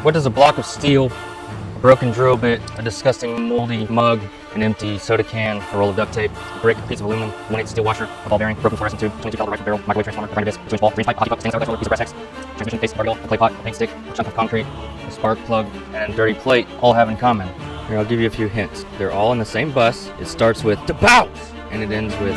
What does a block of steel, a broken drill bit, a disgusting moldy mug, an empty soda can, a roll of duct tape, a brick, a piece of aluminum, a 1/8 steel washer, a ball bearing, broken fluorescent tube, 22 caliber rifle barrel, microwave transformer, a grinder disc, a 2-inch ball, grease pipe, hockey puck, stained sour, piece of brass hex, transmission case, article, a clay pot, a paint stick, a chunk of concrete, a spark plug, and a dirty plate all have in common. Here, I'll give you a few hints. They're all in the same bus. It starts with the BAWS and it ends with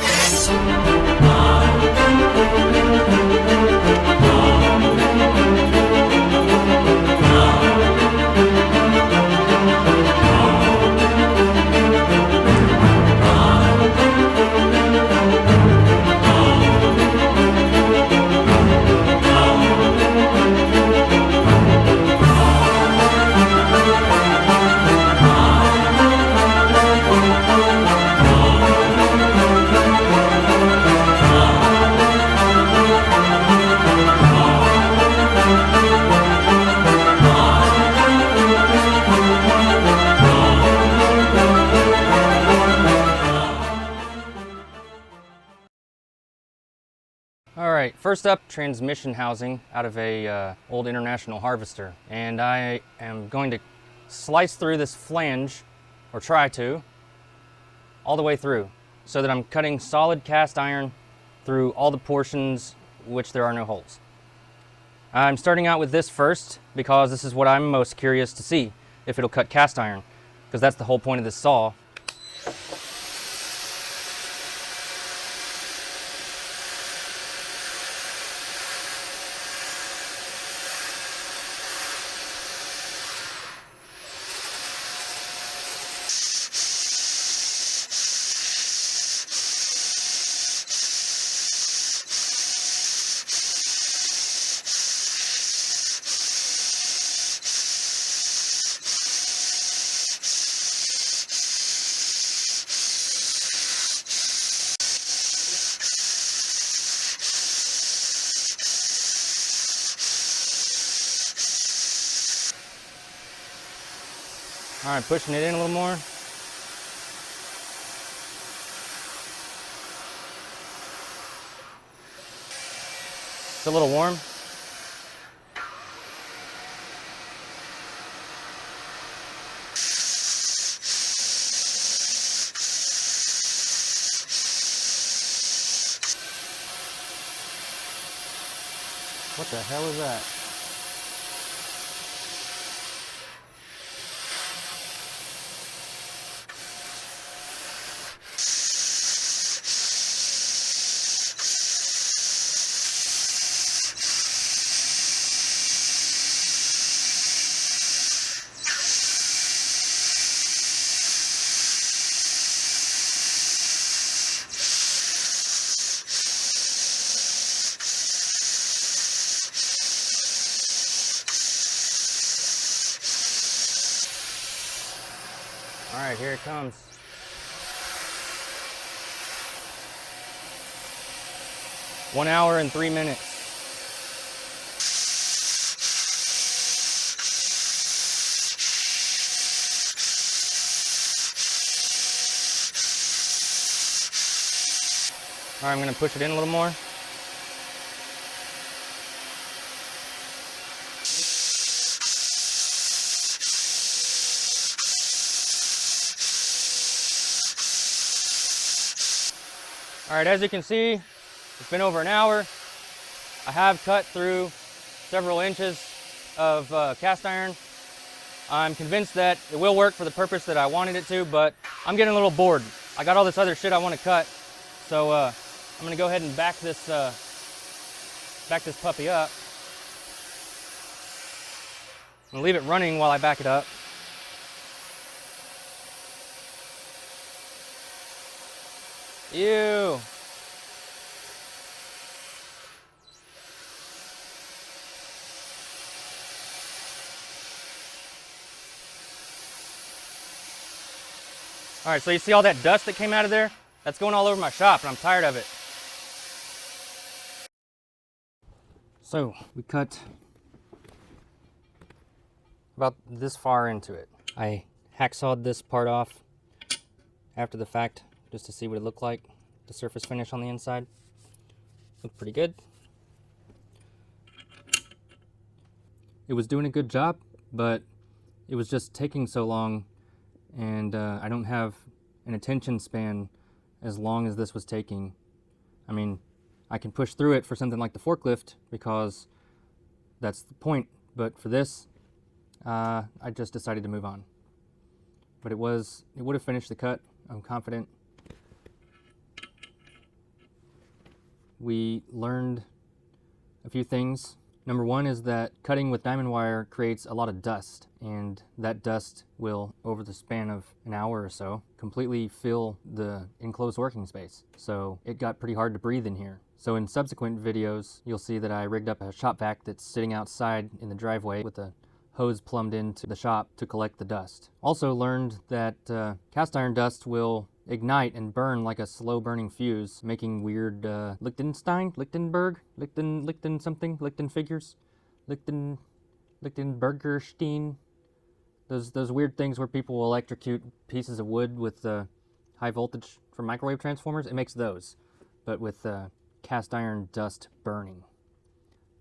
Alright, first up, transmission housing out of a old International harvester. And I am going to slice through this flange, or try to, all the way through, so that I'm cutting solid cast iron through all the portions which there are no holes. I'm starting out with this first because this is what I'm most curious to see, if it'll cut cast iron, because that's the whole point of this saw. All right, pushing it in a little more. It's a little warm. What the hell is that? All right, here it comes. One hour and 3 minutes. All right, I'm going to push it in a little more. All right, as you can see, it's been over an hour. I have cut through several inches of cast iron. I'm convinced that it will work for the purpose that I wanted it to, but I'm getting a little bored. I got all this other shit I want to cut, so I'm gonna go ahead and back this puppy up. I'm gonna leave it running while I back it up. Ew. All right, so you see all that dust that came out of there? That's going all over my shop, and I'm tired of it. So we cut about this far into it. I hacksawed this part off after the fact just to see what it looked like, the surface finish on the inside. Looked pretty good. It was doing a good job, but it was just taking so long, and I don't have an attention span as long as this was taking. I mean, I can push through it for something like the forklift because that's the point, but for this, I just decided to move on. But it would have finished the cut, I'm confident. We learned a few things. Number one is that cutting with diamond wire creates a lot of dust, and that dust will, over the span of an hour or so, completely fill the enclosed working space. So it got pretty hard to breathe in here. So in subsequent videos, you'll see that I rigged up a shop vac that's sitting outside in the driveway with a hose plumbed into the shop to collect the dust. Also learned that cast iron dust will ignite and burn like a slow burning fuse, making weird Lichtenstein figures, Lichtenbergerstein, those weird things where people will electrocute pieces of wood with high voltage from microwave transformers. It makes those, but with cast iron dust burning.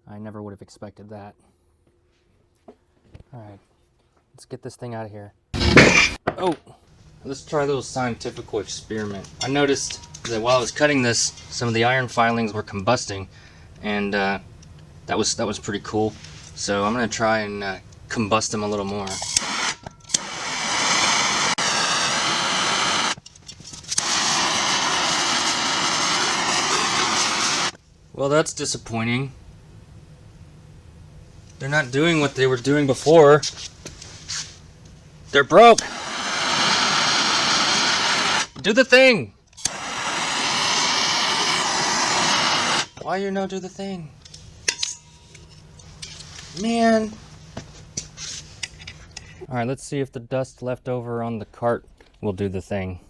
I never would have expected that. All right, let's get this thing out of here. Oh. Let's try a little scientific experiment. I noticed that while I was cutting this, some of the iron filings were combusting, and that was pretty cool. So I'm gonna try and combust them a little more. Well, that's disappointing. They're not doing what they were doing before. They're broke. Do the thing! Why you no do the thing? Man! Alright, let's see if the dust left over on the cart will do the thing.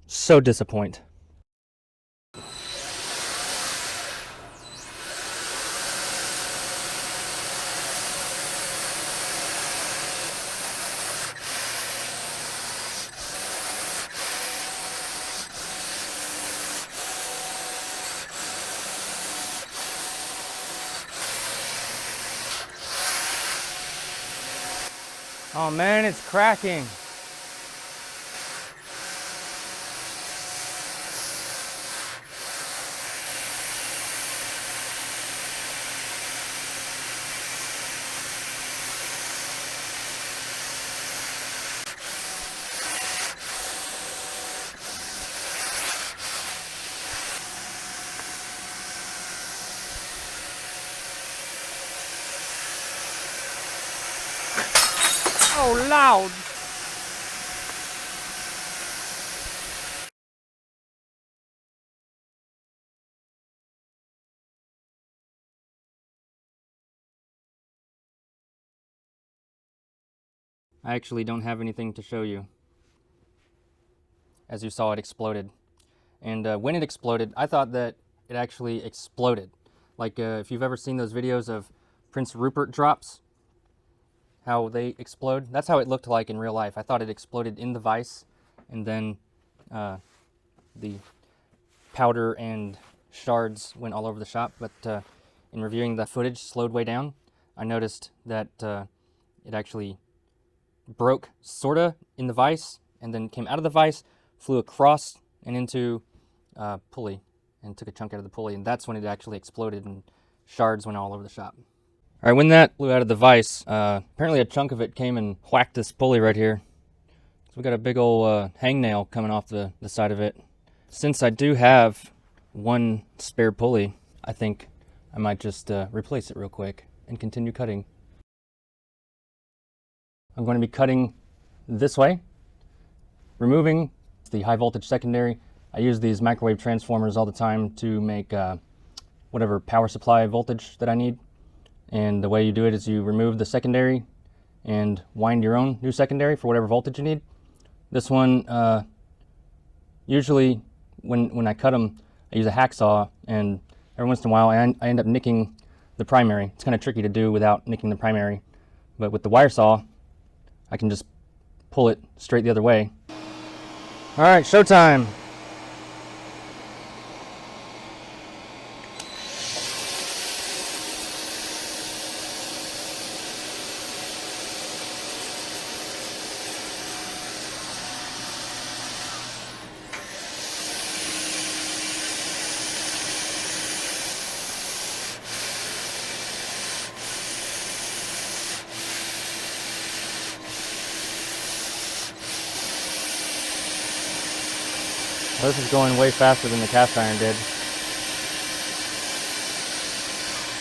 So disappointed. Oh man, it's cracking. Oh, loud! I actually don't have anything to show you. As you saw, it exploded. And when it exploded, I thought that it actually exploded. Like if you've ever seen those videos of Prince Rupert drops, how they explode, that's how it looked like in real life. I thought it exploded in the vise, and then the powder and shards went all over the shop. But in reviewing the footage slowed way down, I noticed that it actually broke sorta in the vise, and then came out of the vise, flew across and into pulley, and took a chunk out of the pulley, and that's when it actually exploded and shards went all over the shop. All right, when that flew out of the vise, apparently a chunk of it came and whacked this pulley right here. So we got a big old hangnail coming off the side of it. Since I do have one spare pulley, I think I might just replace it real quick and continue cutting. I'm going to be cutting this way, removing the high voltage secondary. I use these microwave transformers all the time to make whatever power supply voltage that I need. And the way you do it is you remove the secondary and wind your own new secondary for whatever voltage you need. This one, usually when I cut them, I use a hacksaw, and every once in a while I end up nicking the primary. It's kind of tricky to do without nicking the primary, but with the wire saw, I can just pull it straight the other way. All right, showtime. Well, this is going way faster than the cast iron did.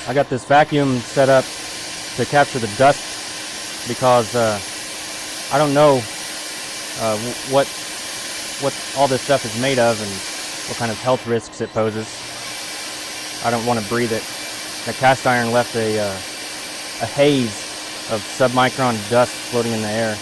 I got this vacuum set up to capture the dust because I don't know what all this stuff is made of and what kind of health risks it poses. I don't want to breathe it. The cast iron left a haze of submicron dust floating in the air.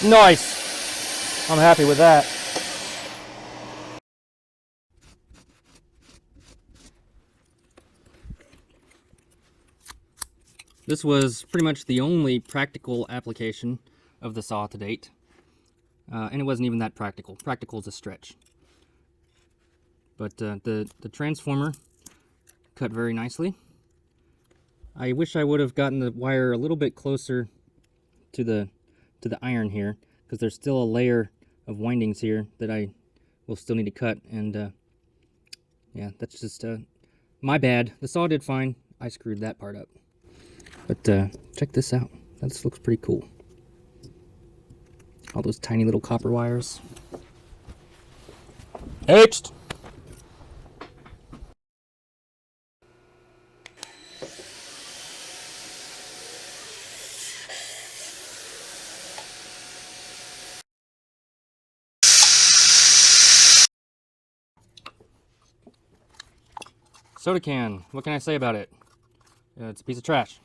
Nice! I'm happy with that. This was pretty much the only practical application of the saw to date. And it wasn't even that practical. Practical is a stretch. But the transformer cut very nicely. I wish I would have gotten the wire a little bit closer to the iron here, because there's still a layer of windings here that I will still need to cut, and yeah, that's just my bad. The saw did fine. I screwed that part up. But check this out. This looks pretty cool. All those tiny little copper wires. Hitched! Soda can. What can I say about it? It's a piece of trash.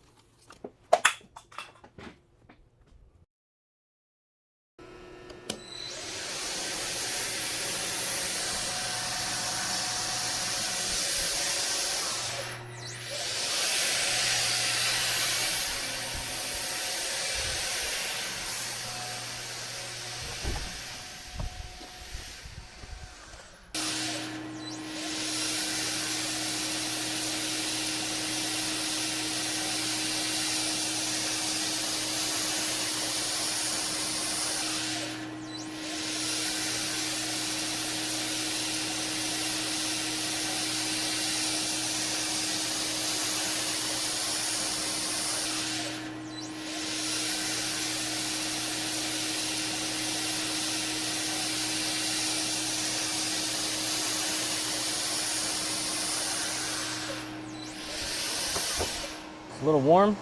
It's a little warm.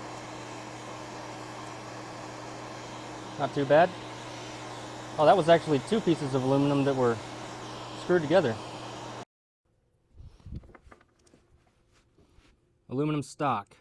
Not too bad. Oh, that was actually 2 pieces of aluminum that were screwed together. Aluminum stock.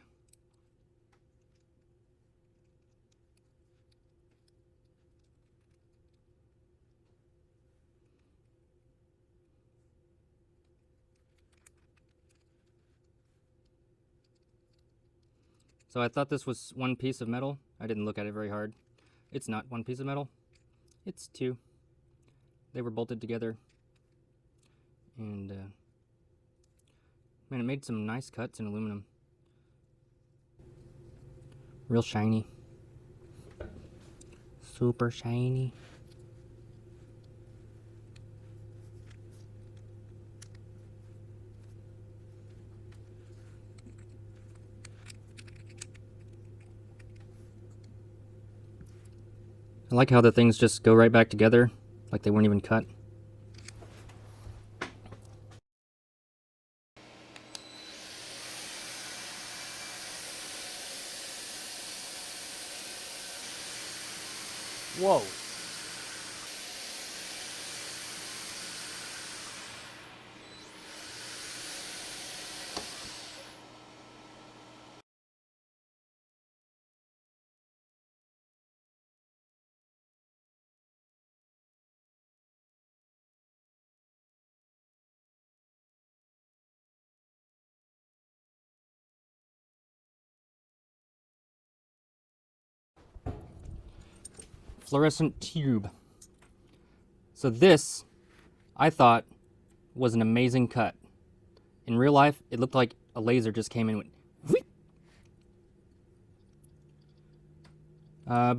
So I thought this was 1 piece of metal. I didn't look at it very hard. It's not 1 piece of metal. It's 2. They were bolted together. And man, it made some nice cuts in aluminum. Real shiny. Super shiny. I like how the things just go right back together, like they weren't even cut. Whoa. Fluorescent Tube. So this, I thought, was an amazing cut. In real life, it looked like a laser just came in and went whoop.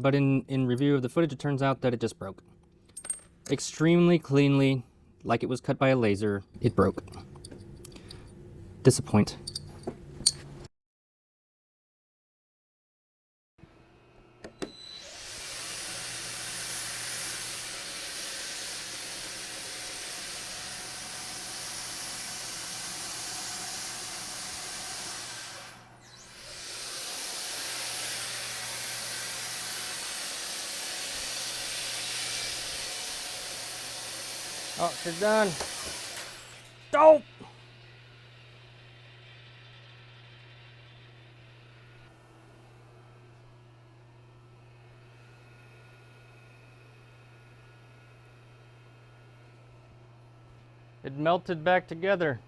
But in review of the footage, it turns out that it just broke. Extremely cleanly, like it was cut by a laser, it broke. Disappoint. Oh, she's done. Dope! It melted back together.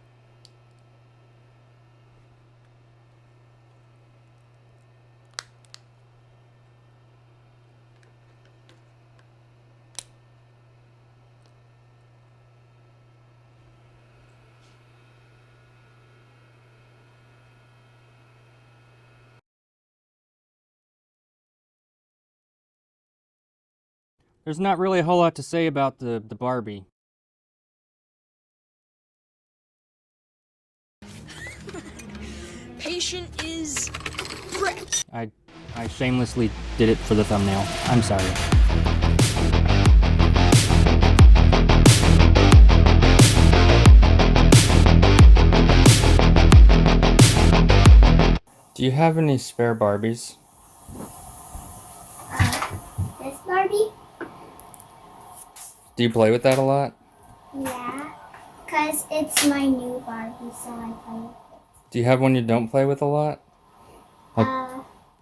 There's not really a whole lot to say about the Barbie. Patient is correct. I shamelessly did it for the thumbnail. I'm sorry. Do you have any spare Barbies? This Barbie? Do you play with that a lot? Yeah, because it's my new Barbie, so I play with it. Do you have one you don't play with a lot?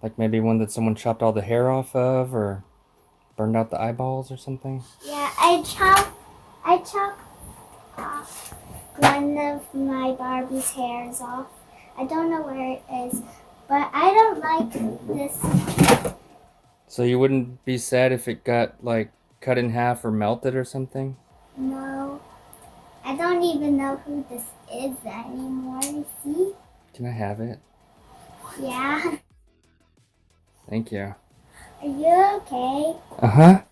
Like maybe one that someone chopped all the hair off of, or burned out the eyeballs or something? Yeah, I chopped off one of my Barbie's hairs off. I don't know where it is, but I don't like this. So you wouldn't be sad if it got like cut in half or melted or something? No, I don't even know who this is anymore. See? Can I have it? Yeah. Thank you. Are you okay? Uh-huh.